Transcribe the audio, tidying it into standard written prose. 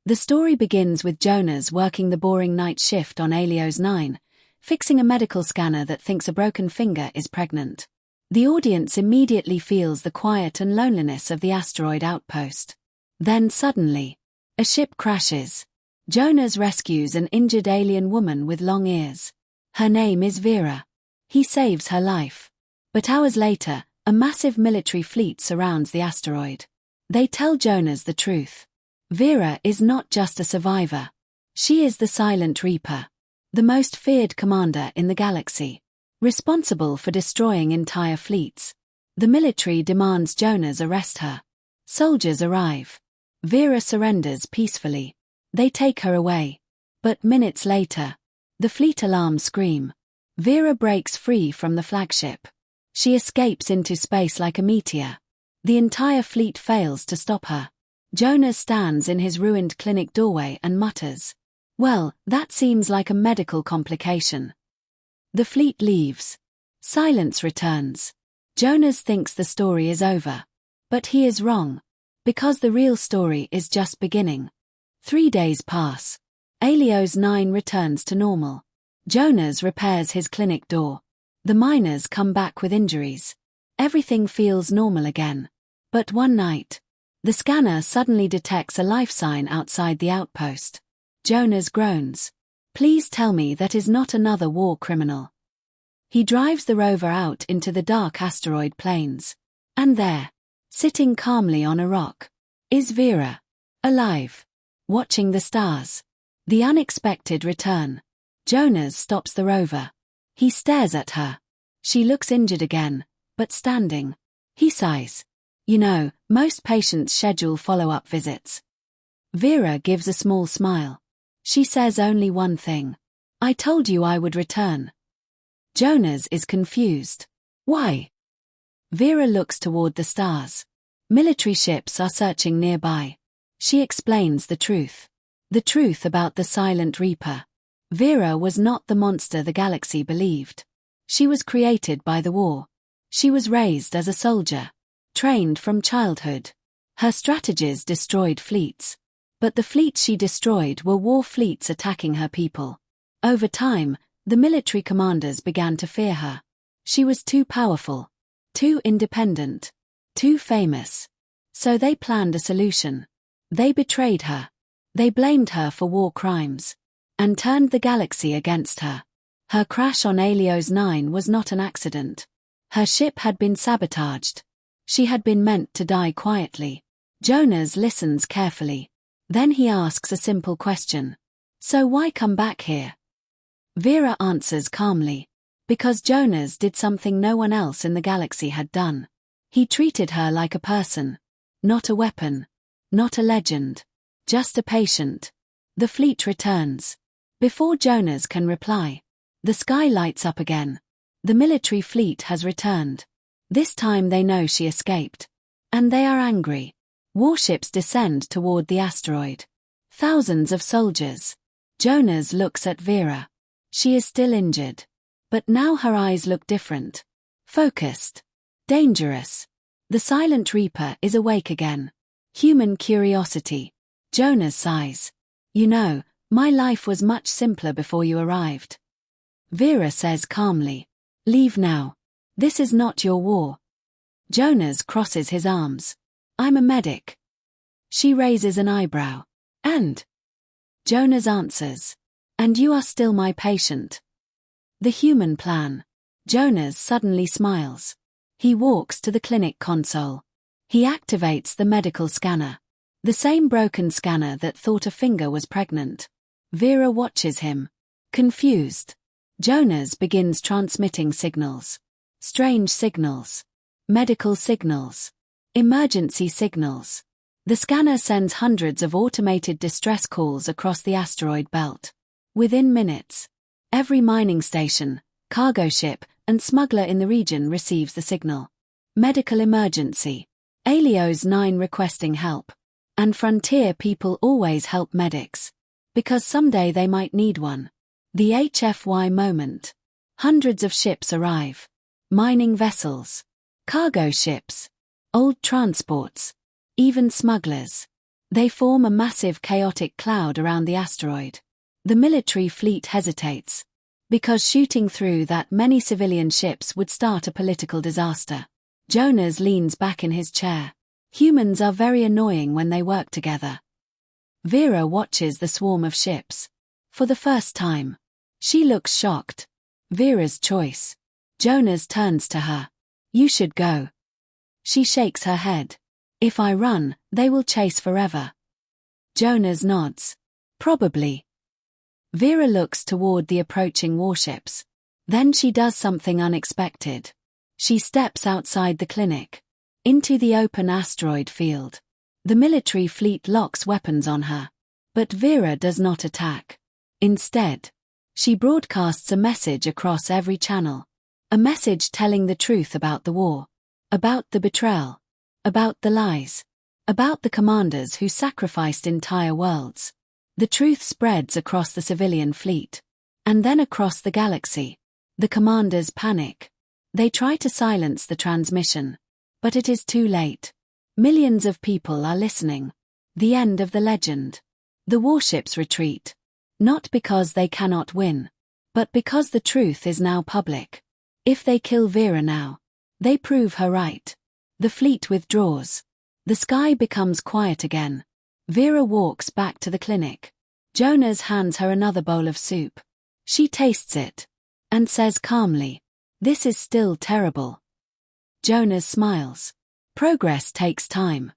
The story begins with Jonas working the boring night shift on Helios 9, fixing a medical scanner that thinks a broken finger is pregnant. The audience immediately feels the quiet and loneliness of the asteroid outpost. Then suddenly, a ship crashes. Jonas rescues an injured alien woman with long ears. Her name is Vera. He saves her life. But hours later, a massive military fleet surrounds the asteroid. They tell Jonas the truth. Vera is not just a survivor. She is the Silent Reaper, the most feared commander in the galaxy, responsible for destroying entire fleets. The military demands Jonas arrest her. Soldiers arrive. Vera surrenders peacefully. They take her away. But minutes later, the fleet alarms scream. Vera breaks free from the flagship. She escapes into space like a meteor. The entire fleet fails to stop her. Jonas stands in his ruined clinic doorway and mutters, "Well, that seems like a medical complication." The fleet leaves. Silence returns. Jonas thinks the story is over. But he is wrong. Because the real story is just beginning. 3 days pass. Helios 9 returns to normal. Jonas repairs his clinic door. The miners come back with injuries. Everything feels normal again. But one night, the scanner suddenly detects a life sign outside the outpost. Jonas groans. "Please tell me that is not another war criminal." He drives the rover out into the dark asteroid plains. And there, sitting calmly on a rock, is Vera. Alive. Watching the stars. The unexpected return. Jonas stops the rover. He stares at her. She looks injured again, but standing. He sighs. "You know, most patients schedule follow-up visits." Vera gives a small smile. She says only one thing. "I told you I would return." Jonas is confused. Why? Vera looks toward the stars. Military ships are searching nearby. She explains the truth. The truth about the Silent Reaper. Vera was not the monster the galaxy believed. She was created by the war. She was raised as a soldier. Trained from childhood. Her strategies destroyed fleets. But the fleets she destroyed were war fleets attacking her people. Over time, the military commanders began to fear her. She was too powerful. Too independent. Too famous. So they planned a solution. They betrayed her. They blamed her for war crimes. And turned the galaxy against her. Her crash on Helios 9 was not an accident. Her ship had been sabotaged. She had been meant to die quietly. Jonas listens carefully. Then he asks a simple question. "So why come back here?" Vera answers calmly. Because Jonas did something no one else in the galaxy had done. He treated her like a person. Not a weapon. Not a legend. Just a patient. The fleet returns. Before Jonas can reply, the sky lights up again. The military fleet has returned. This time they know she escaped. And they are angry. Warships descend toward the asteroid. Thousands of soldiers. Jonas looks at Vera. She is still injured. But now her eyes look different. Focused. Dangerous. The Silent Reaper is awake again. Human curiosity. Jonas sighs. "You know, my life was much simpler before you arrived." Vera says calmly. "Leave now. This is not your war." Jonas crosses his arms. "I'm a medic." She raises an eyebrow. "And?" Jonas answers. "And you are still my patient." The human plan. Jonas suddenly smiles. He walks to the clinic console. He activates the medical scanner. The same broken scanner that thought a finger was pregnant. Vera watches him. Confused. Jonas begins transmitting signals. Strange signals. Medical signals. Emergency signals. The scanner sends hundreds of automated distress calls across the asteroid belt. Within minutes, every mining station, cargo ship, and smuggler in the region receives the signal. Medical emergency. Helios 9 requesting help. And frontier people always help medics. Because someday they might need one. The HFY moment. Hundreds of ships arrive. Mining vessels. Cargo ships. Old transports. Even smugglers. They form a massive chaotic cloud around the asteroid. The military fleet hesitates, because shooting through that many civilian ships would start a political disaster. Jonas leans back in his chair. Humans are very annoying when they work together. Vera watches the swarm of ships. For the first time. She looks shocked. Vera's choice. Jonas turns to her. You should go. She shakes her head. If I run, they will chase forever. Jonas nods. Probably. Vera looks toward the approaching warships. Then she does something unexpected. She steps outside the clinic. Into the open asteroid field. The military fleet locks weapons on her. But Vera does not attack. Instead, she broadcasts a message across every channel. A message telling the truth about the war. About the betrayal. About the lies. About the commanders who sacrificed entire worlds. The truth spreads across the civilian fleet. And then across the galaxy. The commanders panic. They try to silence the transmission. But it is too late. Millions of people are listening. The end of the legend. The warships retreat. Not because they cannot win. But because the truth is now public. If they kill Vera now, they prove her right. The fleet withdraws. The sky becomes quiet again. Vera walks back to the clinic. Jonas hands her another bowl of soup. She tastes it. And says calmly, "This is still terrible." Jonas smiles. Progress takes time.